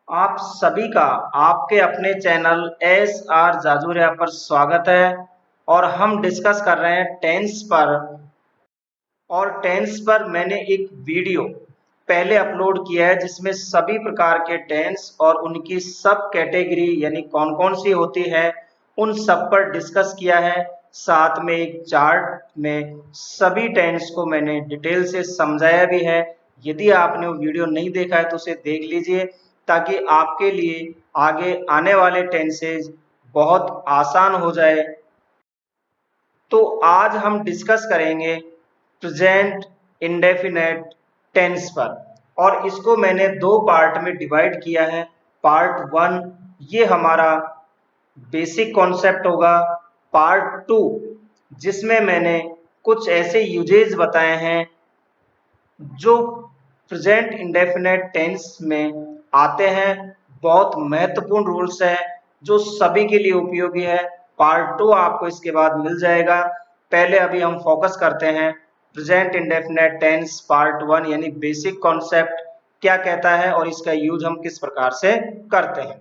आप सभी का आपके अपने चैनल एस आर जाजूरिया पर स्वागत है। और हम डिस्कस कर रहे हैं टेंस पर। और टेंस पर मैंने एक वीडियो पहले अपलोड किया है जिसमें सभी प्रकार के टेंस और उनकी सब कैटेगरी यानी कौन कौन सी होती है उन सब पर डिस्कस किया है। साथ में एक चार्ट में सभी टेंस को मैंने डिटेल से समझाया भी है। यदि आपने वो वीडियो नहीं देखा है तो उसे देख लीजिए ताकि आपके लिए आगे आने वाले टेंसेज बहुत आसान हो जाए। तो आज हम डिस्कस करेंगे प्रेजेंट इंडेफिनेट टेंस पर। और इसको मैंने दो पार्ट में डिवाइड किया है। पार्ट वन ये हमारा बेसिक कॉन्सेप्ट होगा। पार्ट टू जिसमें मैंने कुछ ऐसे यूजेज बताए हैं जो प्रेजेंट इंडेफिनेट टेंस में आते हैं। बहुत महत्वपूर्ण रूल्स है जो सभी के लिए उपयोगी है। पार्ट टू आपको इसके बाद मिल जाएगा। पहले अभी हम फोकस करते हैं present indefinite tense part one यानी बेसिक कॉन्सेप्ट क्या कहता है और इसका यूज हम किस प्रकार से करते हैं।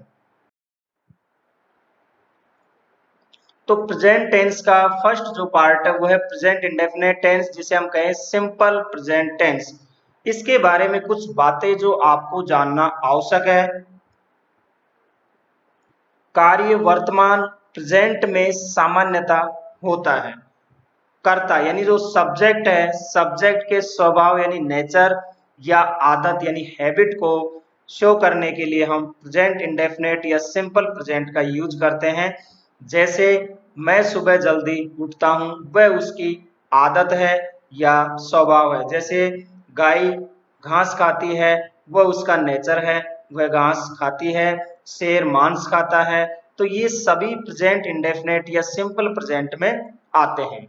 तो प्रेजेंट टेंस का फर्स्ट जो पार्ट है वो है प्रेजेंट इंडेफिनेट टेंस जिसे हम कहें सिंपल प्रेजेंट टेंस। इसके बारे में कुछ बातें जो आपको जानना आवश्यक है। कार्य वर्तमान प्रेजेंट में सामान्यता होता है। कर्ता यानी जो सब्जेक्ट है सब्जेक्ट के स्वभाव यानी नेचर या आदत यानी हैबिट को शो करने के लिए हम प्रेजेंट इंडेफिनेट या सिंपल प्रेजेंट का यूज करते हैं। जैसे मैं सुबह जल्दी उठता हूँ वह उसकी आदत है या स्वभाव है। जैसे गाय घास खाती है वह उसका नेचर है, वह घास खाती है। शेर मांस खाता है। तो ये सभी प्रेजेंट इंडेफिनेट या सिंपल प्रेजेंट में आते हैं।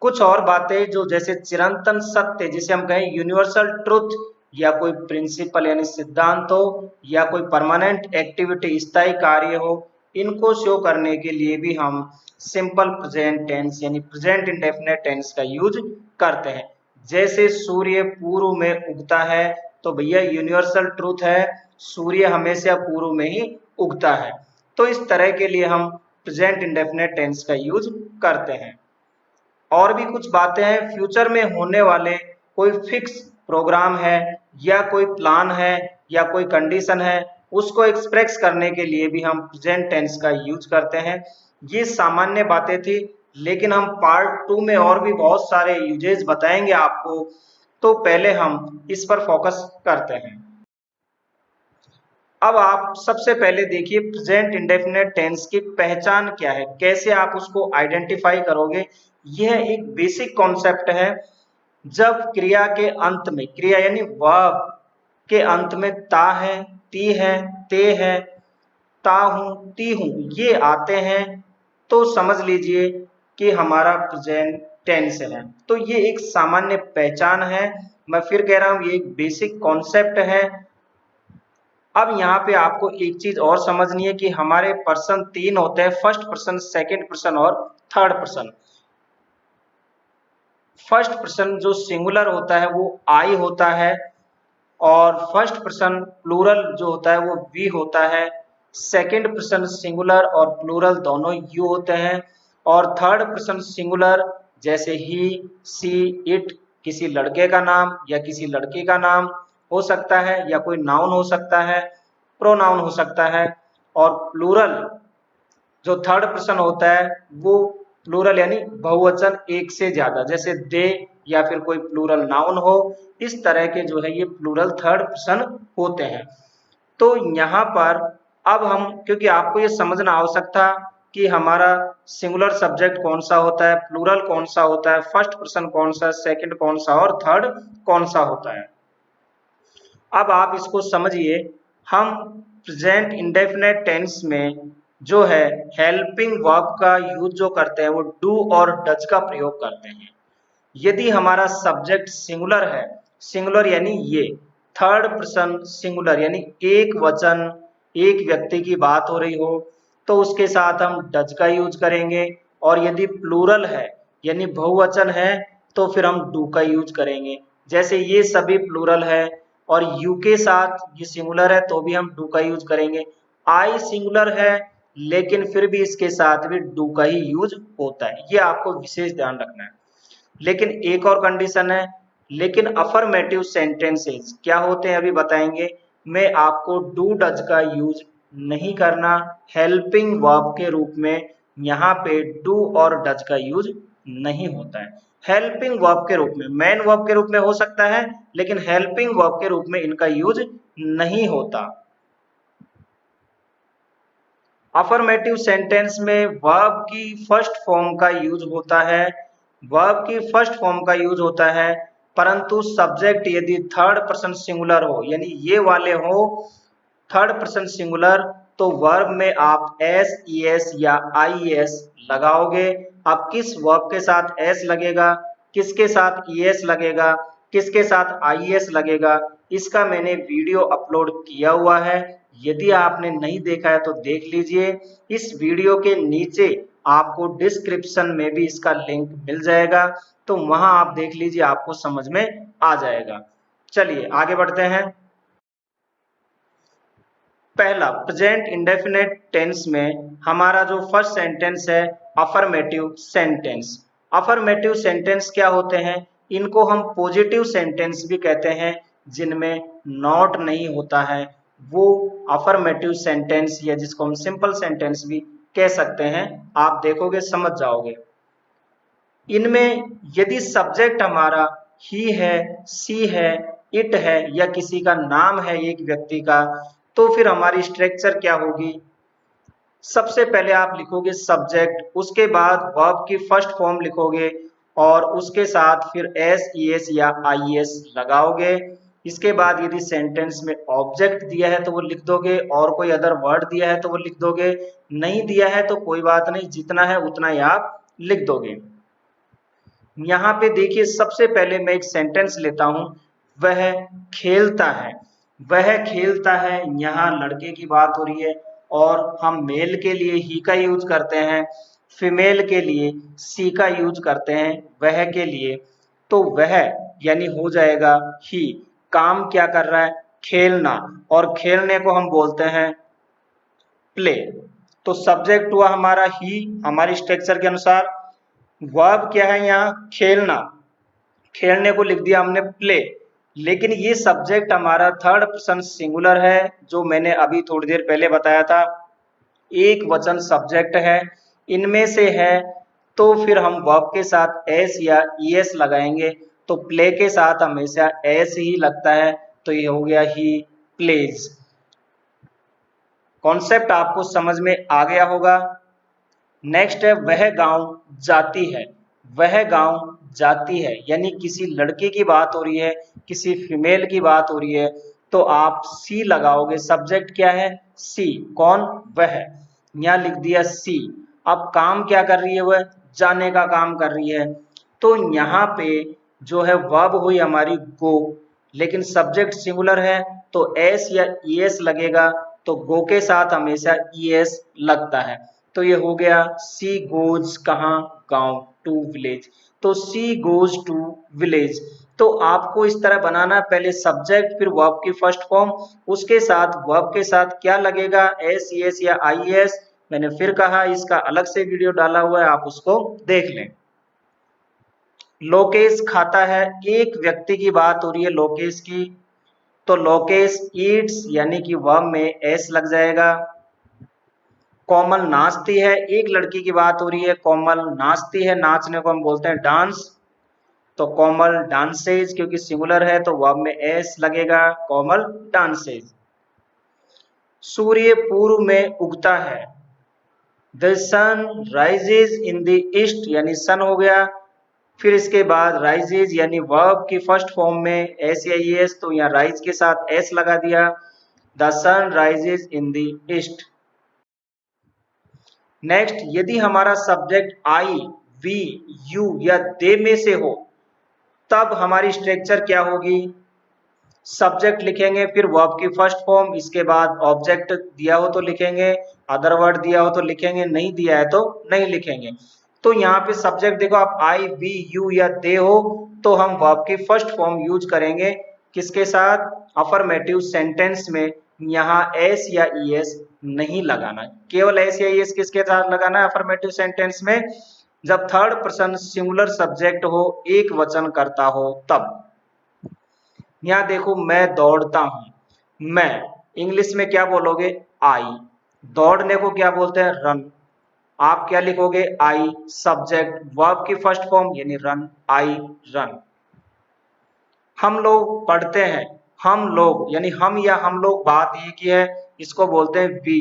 कुछ और बातें जो जैसे चिरंतन सत्य जिसे हम कहें यूनिवर्सल ट्रुथ या कोई प्रिंसिपल यानी सिद्धांत हो या कोई परमानेंट एक्टिविटी स्थायी कार्य हो, इनको शो करने के लिए भी हम सिंपल प्रेजेंट टेंस यानी प्रेजेंट इंडेफिनेट टेंस का यूज करते हैं। जैसे सूर्य पूर्व में उगता है तो भैया यूनिवर्सल ट्रूथ है, सूर्य हमेशा पूर्व में ही उगता है। तो इस तरह के लिए हम प्रेजेंट इंडेफिनेट टेंस का यूज करते हैं। और भी कुछ बातें हैं फ्यूचर में होने वाले कोई फिक्स प्रोग्राम है या कोई प्लान है या कोई कंडीशन है उसको एक्सप्रेस करने के लिए भी हम प्रेजेंट टेंस का यूज करते हैं। ये सामान्य बातें थी लेकिन हम पार्ट टू में और भी बहुत सारे यूजेस बताएंगे आपको। तो पहले हम इस पर फोकस करते हैं। अब आप सबसे पहले देखिए प्रेजेंट इंडेफिनेट टेंस की पहचान क्या है, कैसे आप उसको आइडेंटिफाई करोगे। यह एक बेसिक कॉन्सेप्ट है। जब क्रिया के अंत में क्रिया यानी वर्ब के अंत में ता है, ती है, ते है, ता हूं, ती हूं ये आते हैं तो समझ लीजिए कि हमारा प्रेजेंट टेंस है। तो ये एक सामान्य पहचान है। मैं फिर कह रहा हूं ये एक बेसिक कॉन्सेप्ट है। अब यहाँ पे आपको एक चीज और समझनी है कि हमारे पर्सन तीन होते हैं, फर्स्ट पर्सन, सेकंड पर्सन और थर्ड पर्सन। फर्स्ट पर्सन जो सिंगुलर होता है वो आई होता है और फर्स्ट पर्सन प्लूरल जो होता है वो वी होता है। सेकंड पर्सन सिंगुलर और प्लूरल दोनों यू होते हैं। और थर्ड पर्सन सिंगुलर जैसे ही, सी, इट किसी लड़के का नाम या किसी लड़की का नाम हो सकता है या कोई नाउन हो सकता है, प्रोनाउन हो सकता है। और प्लूरल जो थर्ड पर्सन होता है वो प्लूरल यानी बहुवचन एक से ज्यादा, जैसे दे या फिर कोई प्लूरल नाउन हो। इस तरह के जो है ये प्लूरल थर्ड पर्सन होते हैं। तो यहाँ पर अब हम क्योंकि आपको ये समझना आवश्यक था कि हमारा सिंगुलर सब्जेक्ट कौन सा होता है, प्लूरल कौन सा होता है, फर्स्ट पर्सन कौन सा, सेकंड कौन सा और थर्ड कौन सा होता है। अब आप इसको समझिए। हम प्रेजेंट इंडेफिनेट टेंस में जो है हेल्पिंग वर्ब का यूज जो करते हैं वो डू और डज का प्रयोग करते हैं। यदि हमारा सब्जेक्ट सिंगुलर है, सिंगुलर यानी ये थर्ड पर्सन सिंगुलर यानी एक वचन, एक व्यक्ति की बात हो रही हो तो उसके साथ हम डज का यूज करेंगे। और यदि प्लूरल है यानी बहुवचन है तो फिर हम डू का यूज करेंगे। जैसे ये सभी प्लूरल है और यू के साथ ये सिंगुलर है तो भी हम डू का यूज करेंगे। आई सिंगुलर है लेकिन फिर भी इसके साथ भी डू का ही यूज होता है, ये आपको विशेष ध्यान रखना है। लेकिन एक और कंडीशन है, लेकिन अफर्मेटिव सेंटेंसेस क्या होते हैं अभी बताएंगे। मैं आपको डू डज का यूज नहीं करना, हेल्पिंग वर्ब के रूप में यहाँ पे डू और डज का यूज नहीं होता है। हेल्पिंग वर्ब के रूप में, मेन वर्ब के रूप में हो सकता है लेकिन हेल्पिंग वर्ब के रूप में इनका यूज नहीं होता। अफर्मेटिव सेंटेंस में वर्ब की फर्स्ट फॉर्म का यूज होता है, वर्ब की फर्स्ट फॉर्म का यूज होता है, परंतु सब्जेक्ट यदि थर्ड पर्सन सिंगुलर हो, यानी ये वाले हो थर्ड पर्सन सिंगुलर, तो वर्ब में आप एस ई एस या आई एस लगाओगे। अब किस वर्ब के साथ एस लगेगा, किसके साथ ई एस लगेगा, किसके साथ आई एस लगेगा, इसका मैंने वीडियो अपलोड किया हुआ है। यदि आपने नहीं देखा है तो देख लीजिए। इस वीडियो के नीचे आपको डिस्क्रिप्शन में भी इसका लिंक मिल जाएगा, तो वहां आप देख लीजिए, आपको समझ में आ जाएगा। चलिए आगे बढ़ते हैं। पहला प्रेजेंट इंडेफिनेट टेंस में हमारा जो फर्स्ट सेंटेंस है अफर्मेटिव सेंटेंस। अफर्मेटिव सेंटेंस क्या होते हैं, इनको हम पॉजिटिव सेंटेंस भी कहते हैं, जिनमें नॉट नहीं होता है, वो अफर्मेटिव सेंटेंस या जिसको हम सिंपल सेंटेंस भी कह सकते हैं। आप देखोगे समझ जाओगे। इनमें यदि सब्जेक्ट हमारा ही है, सी है, इट है या किसी का नाम है एक व्यक्ति का, तो फिर हमारी स्ट्रक्चर क्या होगी। सबसे पहले आप लिखोगे सब्जेक्ट, उसके बाद वर्ब की फर्स्ट फॉर्म लिखोगे और उसके साथ फिर एस ई एस या आई एस लगाओगे। इसके बाद यदि सेंटेंस में ऑब्जेक्ट दिया है तो वो लिख दोगे, और कोई अदर वर्ड दिया है तो वो लिख दोगे, नहीं दिया है तो कोई बात नहीं, जितना है उतना ही आप लिख दोगे। यहाँ पे देखिए सबसे पहले मैं एक सेंटेंस लेता हूं, वह खेलता है। वह खेलता है, यहाँ लड़के की बात हो रही है और हम मेल के लिए ही का यूज करते हैं, फीमेल के लिए सी का यूज करते हैं वह के लिए, तो वह यानी हो जाएगा ही। काम क्या कर रहा है, खेलना, और खेलने को हम बोलते हैं प्ले। तो सब्जेक्ट हुआ हमारा ही हमारी स्ट्रक्चर के अनुसार। वर्ब क्या है यहाँ, खेलना, खेलने को लिख दिया हमने प्ले। लेकिन ये सब्जेक्ट हमारा थर्ड पर्सन सिंगुलर है, जो मैंने अभी थोड़ी देर पहले बताया था, एक वचन सब्जेक्ट है, इनमें से है, तो फिर हम वर्ब के साथ एस या ई एस लगाएंगे। तो प्ले के साथ हमेशा एस ही लगता है, तो ये हो गया ही प्लेज। कॉन्सेप्ट आपको समझ में आ गया होगा। नेक्स्ट है वह गांव जाती है। वह गांव जाती है यानी किसी लड़के की बात हो रही है, किसी फीमेल की बात हो रही है, तो आप सी लगाओगे। सब्जेक्ट क्या है, सी, कौन, वह, यहाँ लिख दिया सी। अब काम क्या कर रही है, वह जाने का काम कर रही है, तो यहाँ पे जो है वर्ब हुई हमारी गो, लेकिन सब्जेक्ट सिंगुलर है तो एस या ई एस लगेगा, तो गो के साथ हमेशा ई एस लगता है। तो ये हो गया सी गोज कहाँ, गांव, टू विलेज। तो सी गोज टू विलेज। तो आपको इस तरह बनाना, पहले सब्जेक्ट फिर वर्ब की फर्स्ट फॉर्म, उसके साथ वर्ब के साथ क्या लगेगा, एस ई एस या आई एस। मैंने फिर कहा इसका अलग से वीडियो डाला हुआ है, आप उसको देख लें। लोकेश खाता है, एक व्यक्ति की बात हो रही है लोकेश की, तो लोकेश ईट्स यानी कि वर्ब में एस लग जाएगा। कोमल नाचती है, एक लड़की की बात हो रही है, कोमल नाचती है, नाचने को हम बोलते हैं डांस, तो कोमल डांसेज, क्योंकि सिंगुलर है तो वर्ब में एस लगेगा, कोमल डांसेज। सूर्य पूर्व में उगता है, the sun rises in the east, यानी सन हो गया। फिर इसके बाद राइजेज यानी वर्ब की फर्स्ट फॉर्म में एस या ई एस, तो यहाँ राइज के साथ एस लगा दिया, the sun rises in the east. Next, यदि हमारा सब्जेक्ट आई, वी, यू या दे में से हो, तब हमारी स्ट्रक्चर क्या होगी। सब्जेक्ट लिखेंगे, फिर वर्ब की फर्स्ट फॉर्म, इसके बाद ऑब्जेक्ट दिया हो तो लिखेंगे, अदर वर्ड दिया हो तो लिखेंगे, नहीं दिया है तो नहीं लिखेंगे। तो यहाँ पे सब्जेक्ट देखो, आप आई, वी, यू या दे हो तो हम वर्ब की फर्स्ट फॉर्म यूज करेंगे, किसके साथ? अफर्मेटिव सेंटेंस में यहाँ एस या ईएस नहीं लगाना, केवल एस या ईएस किसके साथ लगाना है अफर्मेटिव सेंटेंस में? जब थर्ड पर्सन सिंगुलर सब्जेक्ट हो, एक वचन करता हो तब। यहाँ देखो, मैं दौड़ता हूं, मैं इंग्लिश में क्या बोलोगे? आई। दौड़ने को क्या बोलते हैं? रन। आप क्या लिखोगे? आई सब्जेक्ट, वर्ब की फर्स्ट फॉर्म यानी रन, आई रन। हम लोग पढ़ते हैं, हम लोग यानी हम या हम लोग बात एक ही है, इसको बोलते हैं वी।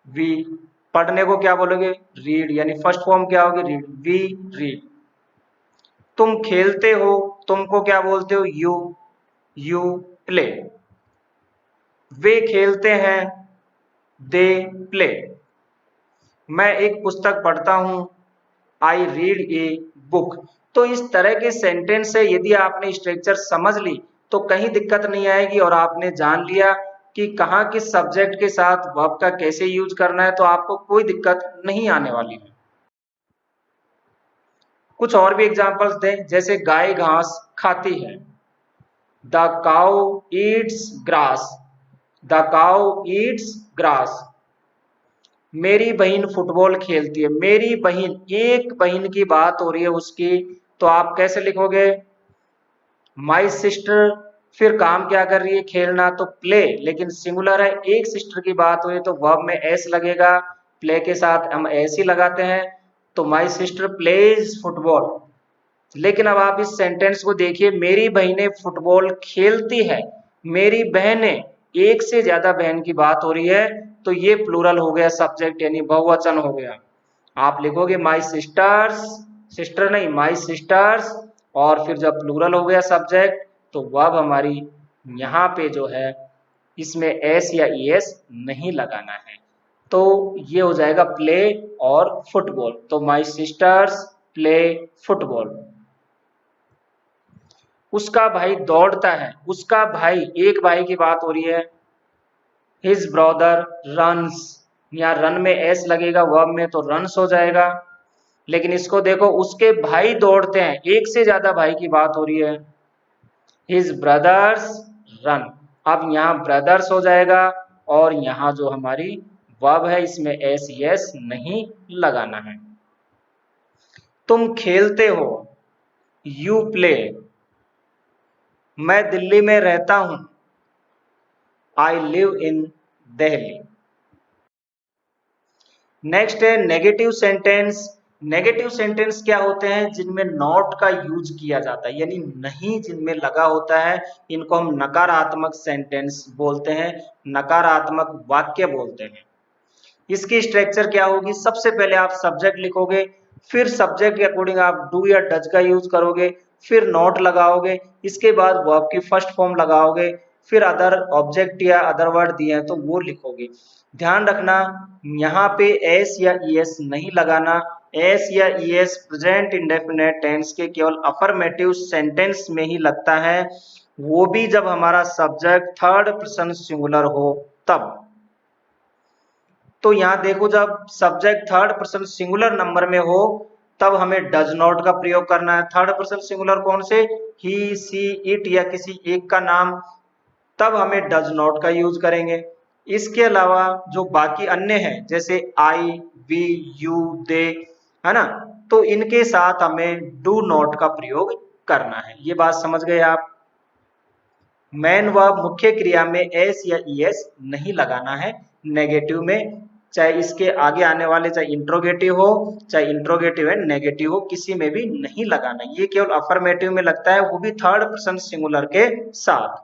वी। पढ़ने को क्या बोलोगे? रीड, यानी फर्स्ट फॉर्म क्या होगी? Read, we read. तुम खेलते हो, तुमको क्या बोलते हो? यू। You play. वे खेलते हैं, दे प्ले। मैं एक पुस्तक पढ़ता हूं, आई रीड ए बुक। तो इस तरह के सेंटेंस से यदि आपने स्ट्रक्चर समझ ली तो कहीं दिक्कत नहीं आएगी, और आपने जान लिया कि कहाँ किस सब्जेक्ट के साथ वर्ब का कैसे यूज करना है, तो आपको कोई दिक्कत नहीं आने वाली है। कुछ और भी एग्जांपल्स दें, जैसे गाय घास खाती है, the cow Yeats grass. The cow Yeats grass. मेरी बहन फुटबॉल खेलती है, मेरी बहन, एक बहन की बात हो रही है उसकी, तो आप कैसे लिखोगे? My sister. फिर काम क्या कर रही है? खेलना, तो प्ले, लेकिन सिंगुलर है, एक सिस्टर की बात हुई तो वर्ब में एस लगेगा, प्ले के साथ हम एस ही लगाते हैं, तो माई सिस्टर प्लेज फुटबॉल। लेकिन अब आप इस सेंटेंस को देखिए, मेरी बहनें फुटबॉल खेलती है, मेरी बहनें, एक से ज्यादा बहन की बात हो रही है, तो ये प्लूरल हो गया, सब्जेक्ट यानी बहुवचन हो गया। आप लिखोगे माई सिस्टर्स, सिस्टर नहीं माई सिस्टर्स, और फिर जब प्लूरल हो गया सब्जेक्ट, तो वर्ब हमारी यहाँ पे जो है इसमें एस या ईएस नहीं लगाना है, तो ये हो जाएगा प्ले और फुटबॉल। तो माई सिस्टर्स प्ले फुटबॉल। उसका भाई दौड़ता है, उसका भाई, एक भाई की बात हो रही है, हिज ब्रदर रन्स। यहाँ रन में एस लगेगा, वर्ब में तो रन्स हो जाएगा। लेकिन इसको देखो, उसके भाई दौड़ते हैं, एक से ज्यादा भाई की बात हो रही है, हिज ब्रदर्स रन। अब यहाँ ब्रदर्स हो जाएगा, और यहाँ जो हमारी वर्ब है इसमें एस यस नहीं लगाना है। तुम खेलते हो, यू प्ले। मैं दिल्ली में रहता हूं, I live in Delhi. Next है नेगेटिव सेंटेंस। नेगेटिव सेंटेंस क्या होते हैं? जिनमें नॉट का यूज किया जाता है, यानी नहीं जिनमें लगा होता है, इनको हम नकारात्मक सेंटेंस बोलते हैं, नकारात्मक वाक्य बोलते हैं। इसकी स्ट्रक्चर क्या होगी? सबसे पहले आप सब्जेक्ट लिखोगे, फिर सब्जेक्ट के अकॉर्डिंग आप डू या डज का यूज करोगे, फिर नॉट लगाओगे, इसके बाद वर्ब की फर्स्ट फॉर्म लगाओगे, फिर अदर ऑब्जेक्ट या अदर वर्ड दिए हैं तो वो लिखोगे। ध्यान रखना, यहाँ पे एस या ईएस नहीं लगाना। एस या ईएस प्रेजेंट इंडेफिनिट टेंस के केवल अफर्मेटिव सेंटेंस में ही लगता है, वो भी जब हमारा सब्जेक्ट थर्ड पर्सन सिंगुलर हो तब। तो यहाँ देखो, जब subject third person singular number में हो तब हमें डज नॉट का प्रयोग करना है। थर्ड पर्सन सिंगुलर कौन से? ही, सी, इट या किसी एक का नाम, तब हमें डज नॉट का यूज करेंगे। इसके अलावा जो बाकी अन्य हैं, जैसे आई, वी, यू, दे, है ना, तो इनके साथ हमें डू नॉट का प्रयोग करना है। ये बात समझ गए आप? मेन वर्ब मुख्य क्रिया में एस या ईएस नहीं लगाना है नेगेटिव में, चाहे इसके आगे आने वाले चाहे इंट्रोगेटिव हो, चाहे इंट्रोगेटिव एंड नेगेटिव हो, किसी में भी नहीं लगाना। ये केवल अफर्मेटिव में लगता है, वो भी थर्ड पर्सन सिंगुलर के साथ।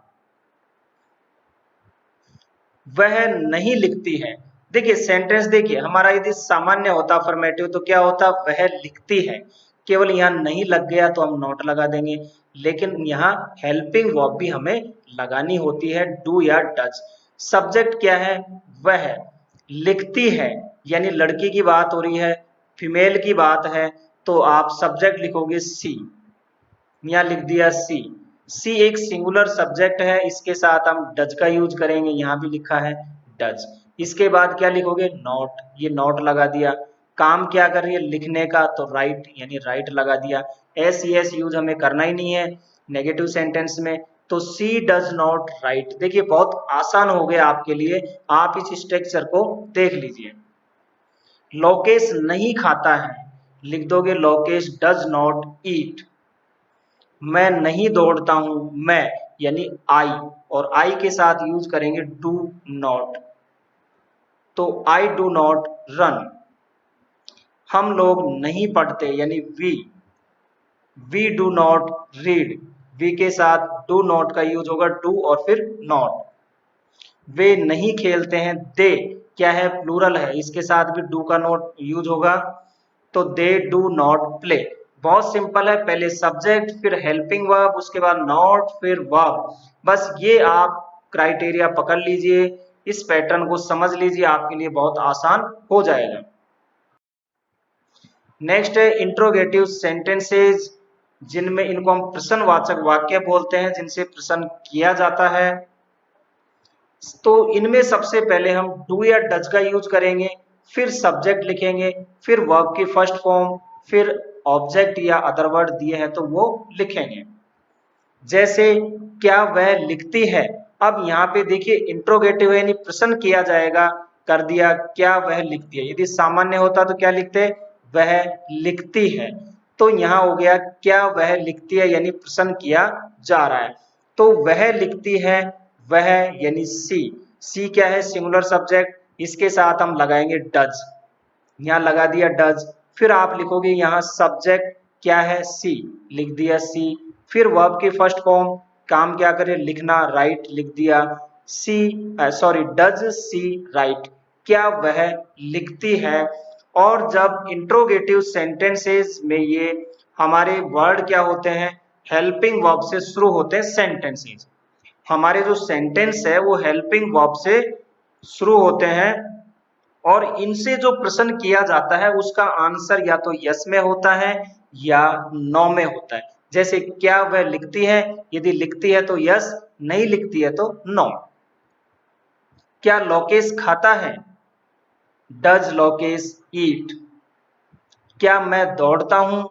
वह नहीं लिखती है। देखिए सेंटेंस, देखिए हमारा यदि सामान्य होता अफर्मेटिव तो क्या होता? वह लिखती है। केवल यहाँ नहीं लग गया तो हम नॉट लगा देंगे, लेकिन यहाँ हेल्पिंग वर्ब भी हमें लगानी होती है, डू या डज। सब्जेक्ट क्या है? वह लिखती है, यानी लड़की की बात हो रही है, फीमेल की बात है, तो आप सब्जेक्ट लिखोगे सी। यहाँ लिख दिया सी। सी एक सिंगुलर सब्जेक्ट है, इसके साथ हम डज का यूज करेंगे, यहाँ भी लिखा है डज। इसके बाद क्या लिखोगे? नॉट, ये नॉट लगा दिया। काम क्या कर रही है? लिखने का, तो राइट यानी राइट लगा दिया। एस यस यूज हमें करना ही नहीं है, नेगेटिव सेंटेंस में, तो सी डज नॉट राइट। देखिए बहुत आसान हो गया आपके लिए, आप इस स्ट्रक्चर को देख लीजिए। लोकेश नहीं खाता है, लिख दोगे लोकेश डज नॉट ईट। मैं नहीं दौड़ता हूं, मैं यानी आई, और आई के साथ यूज करेंगे डू नॉट, तो आई डू नॉट रन। हम लोग नहीं पढ़ते यानी we do not read, we के साथ डू नॉट का यूज होगा, डू और फिर नॉट। वे नहीं खेलते हैं, दे क्या है, प्लूरल है, इसके साथ भी डू का नॉट यूज होगा, तो दे डू नॉट प्ले। बहुत सिंपल है, पहले सब्जेक्ट फिर हेल्पिंग वर्ब, उसके बाद नॉट फिर वर्ब। बस ये आप क्राइटेरिया पकड़ लीजिए, इस पैटर्न को समझ लीजिए, आपके लिए बहुत आसान हो जाएगा। नेक्स्ट है इंट्रोगेटिव सेंटेंसेज, जिनमें इनको हम प्रश्नवाचक वाक्य बोलते हैं, जिनसे प्रश्न किया जाता है। तो इनमें सबसे पहले हम डू या डज का यूज करेंगे, फिर सब्जेक्ट लिखेंगे, फिर वर्ब की फर्स्ट फॉर्म, फिर ऑब्जेक्ट या अदर वर्ड दिए हैं तो वो लिखेंगे। जैसे क्या वह लिखती है, अब यहाँ पे देखिए इंट्रोगेटिव है यानी प्रश्न किया जाएगा, कर दिया क्या वह लिखती है। यदि सामान्य होता तो क्या लिखते, वह लिखती है। तो यहाँ हो गया क्या वह लिखती है यानी प्रश्न किया जा रहा है, तो वह लिखती है, वह यानी सी क्या है, सिंगुलर सब्जेक्ट, इसके साथ हम लगाएंगे डज, यहाँ लगा दिया डज। फिर आप लिखोगे यहाँ सब्जेक्ट क्या है, सी, लिख दिया सी। फिर वर्ब की फर्स्ट फॉर्म, काम क्या करे, लिखना, राइट, लिख दिया सी, सॉरी डज सी राइट, क्या वह लिखती है। और जब इंट्रोगेटिव सेंटेंसेस में ये हमारे वर्ड क्या होते हैं, हेल्पिंग वर्ब से शुरू होते हैं सेंटेंसेस, हमारे जो सेंटेंस है वो हेल्पिंग वर्ब से शुरू होते हैं, और इनसे जो प्रश्न किया जाता है उसका आंसर या तो यस में होता है या नो में होता है। जैसे क्या वह लिखती है, यदि लिखती है तो यस, नहीं लिखती है तो नो। क्या लोकेश खाता है, डज लोकेश ईट। क्या मैं दौड़ता हूं,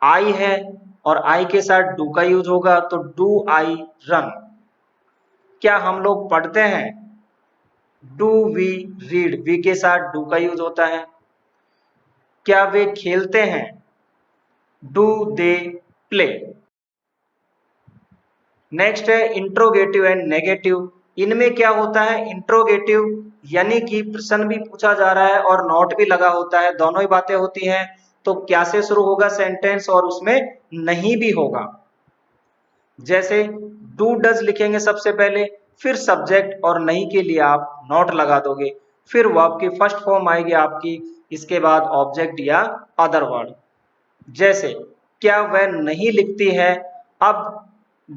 आई है और आई के साथ डू का यूज होगा तो डू आई रन। क्या हम लोग पढ़ते हैं, डू वी रीड, वी के साथ डू का यूज होता है। क्या वे खेलते हैं, डू दे प्ले। नेक्स्ट है इंट्रोगेटिव एंड नेगेटिव, इनमें क्या होता है, इंट्रोगेटिव यानी कि प्रश्न भी पूछा जा रहा है और नॉट भी लगा होता है, दोनों ही बातें होती हैं, तो क्या से शुरू होगा सेंटेंस और उसमें नहीं भी होगा। जैसे डू डज लिखेंगे सबसे पहले, फिर सब्जेक्ट और नहीं के लिए आप नॉट लगा दोगे, फिर वर्ब की फर्स्ट फॉर्म आएगी आपकी, इसके बाद ऑब्जेक्ट या अदर वर्ड। जैसे क्या वह नहीं लिखती है, अब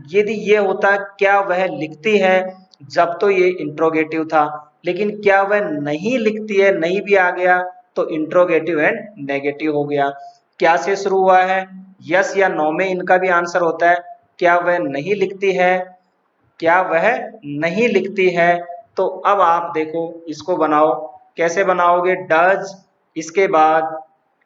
यदि ये होता क्या वह लिखती है, जब तो ये इंट्रोगेटिव था, लेकिन क्या वह नहीं लिखती है, नहीं भी आ गया तो इंट्रोगेटिव एंड नेगेटिव हो गया। क्या से शुरू हुआ है, यस या नो में इनका भी आंसर होता है, क्या वह नहीं लिखती है, क्या वह नहीं लिखती है। तो अब आप देखो इसको बनाओ, कैसे बनाओगे, डज, इसके बाद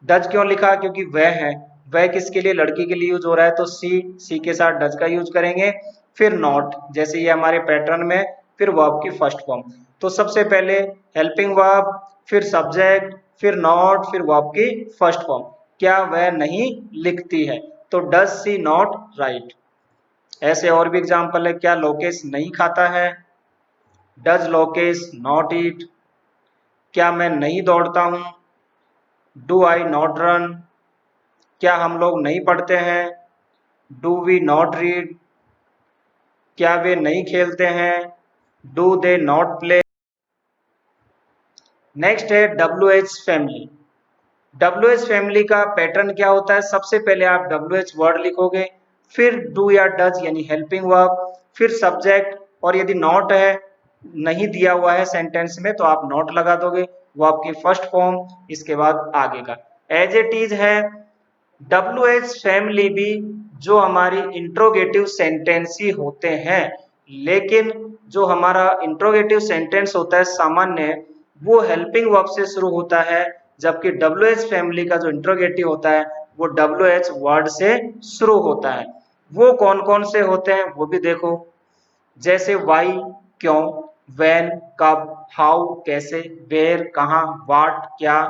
डज क्यों लिखा, क्योंकि वह है, वह किसके लिए, लड़की के लिए यूज हो रहा है, तो सी के साथ डज का यूज करेंगे। फिर नॉट, जैसे ये हमारे पैटर्न में, फिर वर्ब की फर्स्ट फॉर्म। तो सबसे पहले हेल्पिंग वर्ब, फिर सब्जेक्ट, फिर नॉट, फिर वर्ब की फर्स्ट फॉर्म। क्या वह नहीं लिखती है, तो डज सी नॉट राइट। ऐसे और भी एग्जाम्पल है, क्या लोकेश नहीं खाता है, डज लोकेश नॉट ईट। क्या मैं नहीं दौड़ता हूं, डू आई नॉट रन। क्या हम लोग नहीं पढ़ते हैं, डू वी नॉट रीड। क्या वे नहीं खेलते हैं, do they not play. Next है WH फैमिली। WH फैमिली का पैटर्न क्या होता है, सबसे पहले आप WH वर्ड लिखोगे, फिर डू या डज यानी हेल्पिंग वर्ब, फिर सब्जेक्ट, और यदि नॉट है, नहीं दिया हुआ है सेंटेंस में तो आप नॉट लगा दोगे, वो आपकी फर्स्ट फॉर्म, इसके बाद आगे का एज इट इज है। WH फैमिली भी जो हमारी इंट्रोगेटिव सेंटेंस ही होते हैं, लेकिन जो हमारा इंट्रोगेटिव सेंटेंस होता है सामान्य, वो हेल्पिंग वर्ब से शुरू होता है, जबकि WH फैमिली का जो इंट्रोगेटिव होता है वो WH वर्ड से शुरू होता है। वो कौन कौन से होते हैं वो भी देखो, जैसे वाई क्यों, व्हेन कब, हाउ कैसे, वेयर कहाँ, व्हाट क्या,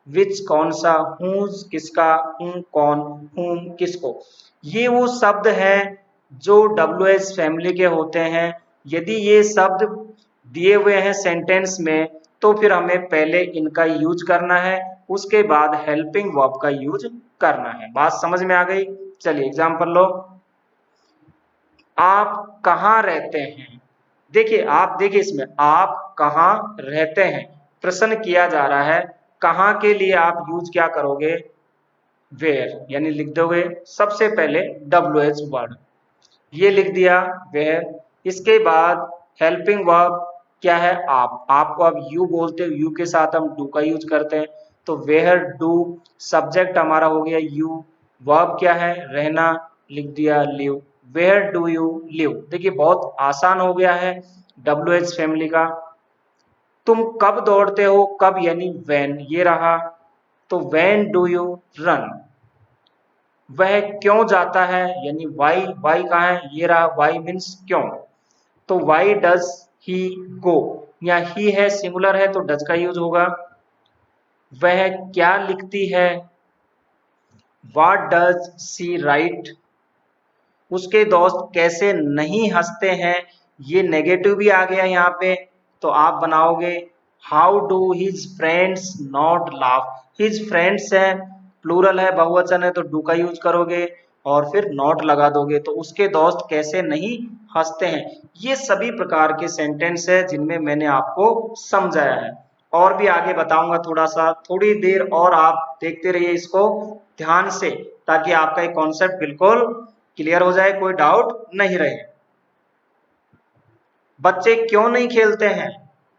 विच कौन सा, हुज किसका, कौन, हुम किसको। ये वो शब्द हैं जो डब्ल्यू एच फैमिली के होते हैं। यदि ये शब्द दिए हुए हैं सेंटेंस में तो फिर हमें पहले इनका यूज करना है, उसके बाद हेल्पिंग वर्ब का यूज करना है। बात समझ में आ गई? चलिए एग्जांपल लो। आप कहाँ रहते हैं? देखिए, आप देखिए इसमें आप कहाँ रहते हैं, प्रश्न किया जा रहा है। कहाँ के लिए आप यूज क्या करोगे? वेयर, यानी लिख दोगे सबसे पहले डब्ल्यू एच वर्ड, ये लिख दिया वेयर। इसके बाद हेल्पिंग वर्ब क्या है? आप, आपको अब यू बोलते हो, यू के साथ हम डू का यूज करते हैं, तो वेयर डू। सब्जेक्ट हमारा हो गया यू, वर्ब क्या है? रहना, लिख दिया live, where do you live. देखिए बहुत आसान हो गया है डब्ल्यू एच फैमिली का। तुम कब दौड़ते हो? कब यानी व्हेन, ये रहा, तो व्हेन डू यू रन। वह क्यों जाता है? यानी वाई, वाई कहाँ है? ये रहा, वाई मीन्स क्यों, तो वाई डज ही गो, या ही है सिंगुलर है तो डज का यूज होगा। वह क्या लिखती है? What does she right. उसके दोस्त कैसे नहीं हंसते हैं, ये नेगेटिव भी आ गया यहाँ पे, तो आप बनाओगे how do his friends not laugh. His friends है, प्लूरल है, बहुवचन है, तो डू का यूज करोगे और फिर नॉट लगा दोगे, तो उसके दोस्त कैसे नहीं हंसते हैं। ये सभी प्रकार के सेंटेंस है जिनमें मैंने आपको समझाया है, और भी आगे बताऊंगा थोड़ा सा, थोड़ी देर और आप देखते रहिए इसको ध्यान से, ताकि आपका एक कॉन्सेप्ट बिल्कुल क्लियर हो जाए, कोई डाउट नहीं रहे। बच्चे क्यों नहीं खेलते हैं?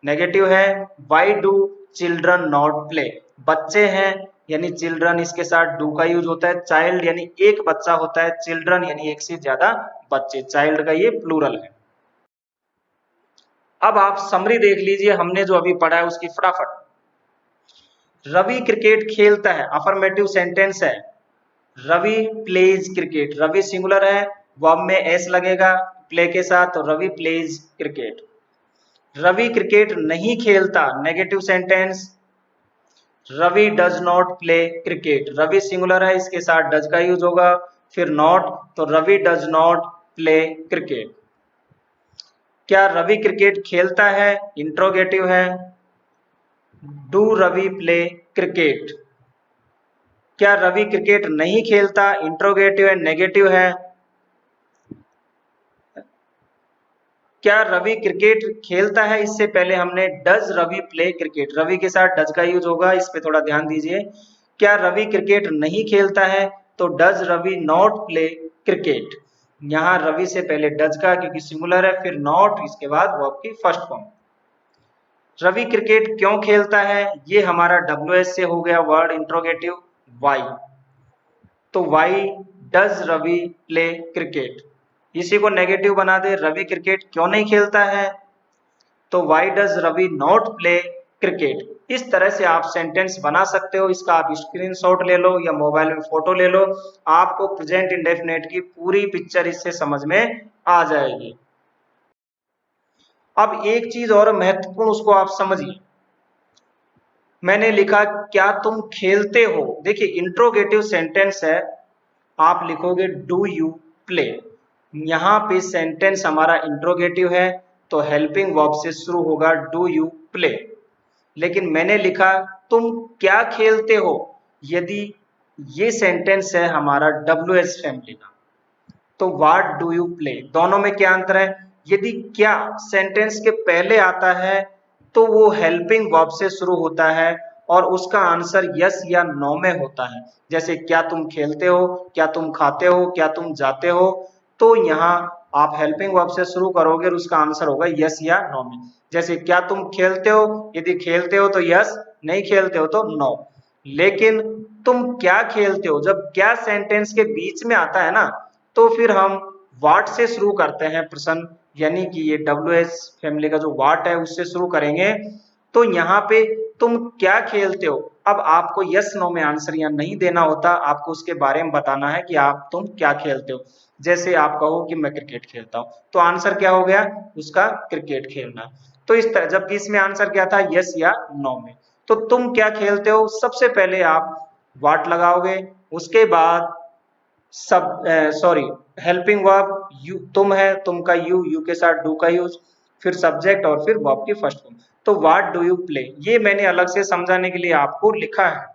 नेगेटिव है, why do children not play. बच्चे हैं यानी चिल्ड्रन, इसके साथ डू का यूज होता है। चाइल्ड यानी एक बच्चा होता है, चिल्ड्रन यानी एक से ज्यादा बच्चे, चाइल्ड का ये प्लूरल है। अब आप समरी देख लीजिए, हमने जो अभी पढ़ा है उसकी फटाफट। रवि क्रिकेट खेलता है, अफर्मेटिव सेंटेंस है। Ravi plays cricket, Ravi singular है, वर्ब में एस लगेगा प्ले के साथ, तो Ravi plays cricket. Ravi cricket नहीं खेलता, negative sentence, Ravi does not play cricket. Ravi singular है, इसके साथ डज का यूज होगा, फिर नॉट, तो Ravi does not play cricket. क्या रवि क्रिकेट खेलता है? इंट्रोगेटिव है, डू रवि प्ले क्रिकेट। क्या रवि क्रिकेट नहीं खेलता? इंट्रोगेटिव है, नेगेटिव है। क्या रवि क्रिकेट खेलता है? इससे पहले हमने does Ravi play cricket, Ravi के साथ डज का यूज होगा, इस पे थोड़ा ध्यान दीजिए। क्या रवि क्रिकेट नहीं खेलता है? तो does Ravi not play cricket. यहाँ रवि से पहले डज का, क्योंकि सिंगुलर है, फिर नॉट, इसके बाद वर्ब की फर्स्ट फॉर्म। रवि क्रिकेट क्यों खेलता है? ये हमारा डब्ल्यू एस से हो गया वर्ड इंट्रोगेटिव, वाई, तो why does Ravi play cricket. इसी को नेगेटिव बना दे, रवि क्रिकेट क्यों नहीं खेलता है, तो why does Ravi not play cricket. इस तरह से आप सेंटेंस बना सकते हो, इसका आप स्क्रीनशॉट ले लो या मोबाइल में फोटो ले लो, आपको प्रेजेंट इंडेफिनिट की पूरी पिक्चर इससे समझ में आ जाएगी। अब एक चीज और महत्वपूर्ण, उसको आप समझिए। मैंने लिखा क्या तुम खेलते हो, देखिए इंट्रोगेटिव सेंटेंस है, आप लिखोगे डू यू प्ले। यहाँ पे सेंटेंस हमारा इंट्रोगेटिव है, तो हेल्पिंग वर्ब से शुरू होगा डू यू प्ले। लेकिन मैंने लिखा तुम क्या खेलते हो, यदि ये सेंटेंस है हमारा डब्ल्यू एस फैमिली का, तो व्हाट डू यू प्ले। दोनों में क्या अंतर है? यदि क्या सेंटेंस के पहले आता है तो वो हेल्पिंग वर्ब से शुरू होता है और उसका आंसर यस या नो में होता है। जैसे क्या तुम खेलते हो, क्या तुम खाते हो, क्या तुम जाते हो, तो यहाँ आप हेल्पिंग वर्ब से शुरू करोगे और उसका आंसर होगा यस या नो में। जैसे क्या तुम खेलते हो, यदि खेलते हो तो यस, नहीं खेलते हो तो नो। लेकिन तुम क्या खेलते हो, जब क्या सेंटेंस के बीच में आता है ना, तो फिर हम वाट से शुरू करते हैं प्रश्न, यानी कि ये डब्ल्यू एस फैमिली का जो वाट है उससे शुरू करेंगे। तो यहाँ पे तुम क्या खेलते हो। अब आपको यस नो में आंसर यहाँ नहीं देना होता, आपको उसके बारे में बताना है कि तुम क्या खेलते हो। जैसे आप कहो कि मैं क्रिकेट खेलता हूँ, तो आंसर क्या हो गया उसका, क्रिकेट खेलना। तो इस तरह, जबकि इसमें आंसर क्या था, यस या नो में। तो तुम क्या खेलते हो, सबसे पहले आप व्हाट लगाओगे, उसके बाद सब सॉरी हेल्पिंग वर्ब यू, तुम है, तुम का यू के साथ डू का यूज, फिर सब्जेक्ट और फिर वर्ब की फर्स्ट फॉर्म। तो व्हाट डू यू प्ले, ये मैंने अलग से समझाने के लिए आपको लिखा है।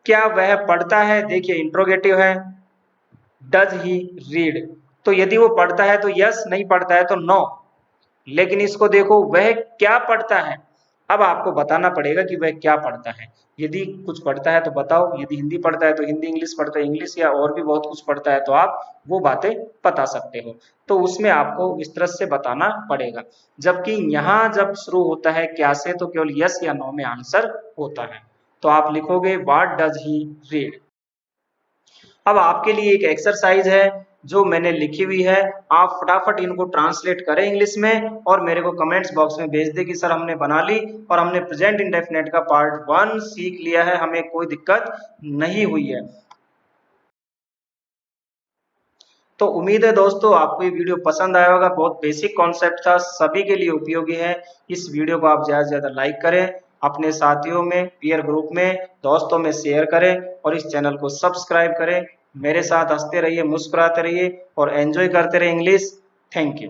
क्या वह पढ़ता है, देखिए इंट्रोगेटिव है, डज ही रीड, तो यदि वो पढ़ता है तो यस, नहीं पढ़ता है तो नो। लेकिन इसको देखो, वह क्या पढ़ता है, अब आपको बताना पड़ेगा कि वह क्या पढ़ता है। यदि कुछ पढ़ता है तो बताओ, यदि हिंदी पढ़ता है तो हिंदी, इंग्लिश पढ़ता है इंग्लिश, या और भी बहुत कुछ पढ़ता है तो आप वो बातें बता सकते हो। तो उसमें आपको इस तरह से बताना पड़ेगा। जबकि यहाँ जब शुरू होता है क्या से, तो केवल यस या नो में आंसर होता है। तो आप लिखोगे व्हाट डज ही रीड। अब आपके लिए एक एक्सरसाइज है जो मैंने लिखी हुई है, आप फटाफट इनको ट्रांसलेट करें इंग्लिश में और मेरे को कमेंट्स बॉक्स में भेज दें कि सर हमने बना ली और हमने प्रेजेंट इंडेफिनेट का पार्ट 1 सीख लिया है, हमें कोई दिक्कत नहीं हुई है। तो उम्मीद है दोस्तों आपको ये वीडियो पसंद आया होगा, बहुत बेसिक कॉन्सेप्ट था, सभी के लिए उपयोगी है। इस वीडियो को आप ज़्यादा से ज़्यादा लाइक करें, अपने साथियों में, पीयर ग्रुप में, दोस्तों में शेयर करें और इस चैनल को सब्सक्राइब करें। मेरे साथ हंसते रहिए, मुस्कुराते रहिए और एंजॉय करते रहिए इंग्लिश। Thank you.